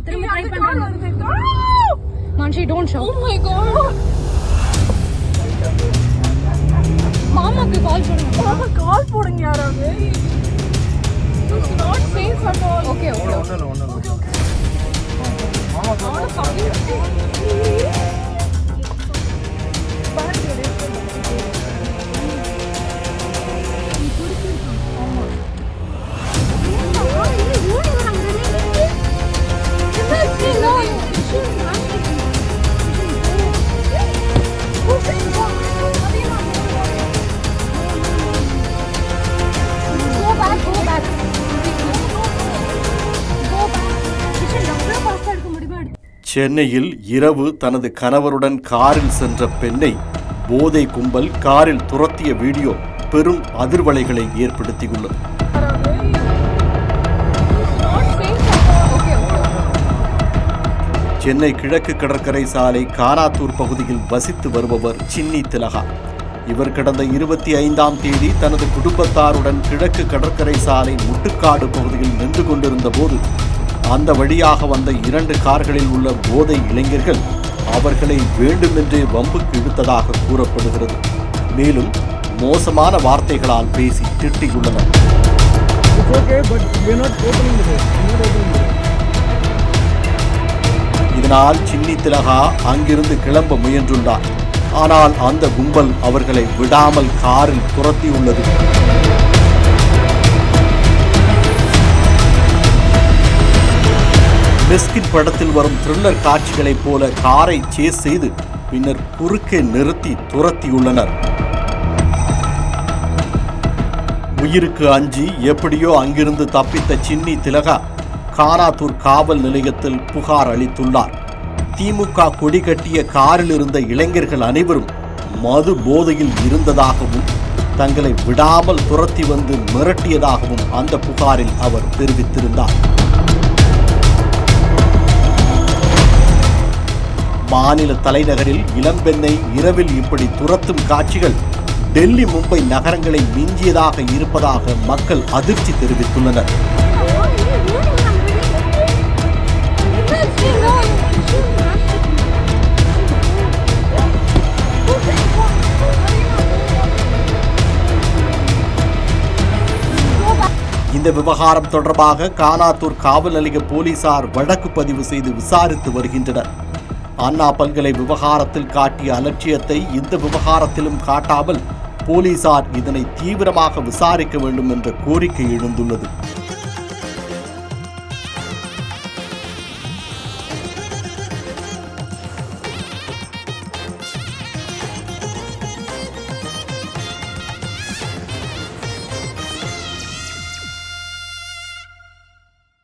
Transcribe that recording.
திரும்ப ட்ரை பண்றேன். Manshi don't shout. Oh my god. மாமாக்கு கால் பண்ணுங்க. மாமா கால் போடுங்க யாராவது. It's not safe at all. Okay okay. ஒண்ணு மாமா சென்னையில் இரவு தனது கணவருடன் காரில் சென்ற பெண்ணை போதை கும்பல் காரில் துரத்திய வீடியோ பெரும் அதிர்வலைகளை ஏற்படுத்தியுள்ளது. சென்னை கிழக்கு கடற்கரை சாலை கானாத்தூர் பகுதியில் வசித்து வருபவர் சின்னி திலகா. இவர் கடந்த 25ஆம் தேதி தனது குடும்பத்தாருடன் கிழக்கு கடற்கரை சாலை முட்டுக்காடு பகுதியில் நின்று கொண்டிருந்த போது அந்த வழியாக வந்த 2 கார்களில் உள்ள போதை இளைஞர்கள் அவர்களை வேண்டுமென்றே வம்புக்கு இழுத்ததாக கூறப்படுகிறது. மேலும் மோசமான வார்த்தைகளால் பேசி திட்டியுள்ளனர். இதனால் சின்னி திலகா அங்கிருந்து கிளம்ப முயன்றுள்ளார். ஆனால் அந்த கும்பல் அவர்களை விடாமல் காரில் துரத்தியுள்ளது. மிஸ்கின் படத்தில் வரும் த்ரில்லர் காட்சிகளைப் போல காரை சேஸ் செய்து பின்னர் குறுக்கே நிறுத்தி துரத்தியுள்ளனர். உயிருக்கு அஞ்சி எப்படியோ அங்கிருந்து தப்பித்த சின்னி திலகா கானாத்தூர் காவல் நிலையத்தில் புகார் அளித்துள்ளார். திமுக கொடி கட்டிய காரில் இருந்த இளைஞர்கள் அனைவரும் மது போதையில் இருந்ததாகவும் தங்களை விடாமல் துரத்தி வந்து மிரட்டியதாகவும் அந்த புகாரில் அவர் தெரிவித்திருந்தார். மாநில தலைநகரில் இளம்பெண்ணை இரவில் இப்படி துரத்தும் காட்சிகள் டெல்லி மும்பை நகரங்களை மிஞ்சியதாக இருப்பதாக மக்கள் அதிர்ச்சி தெரிவித்துள்ளனர். இந்த விவகாரம் தொடர்பாக கானாத்தூர் காவல் நிலைய போலீசார் வழக்கு பதிவு செய்து விசாரித்து வருகின்றனர். அண்ணா பல்கலை விவகாரத்தில் காட்டிய அலட்சியத்தை இந்த விவகாரத்திலும் காட்டாமல் போலீசார் இதனை தீவிரமாக விசாரிக்க வேண்டும் என்ற கோரிக்கை எழுந்துள்ளது.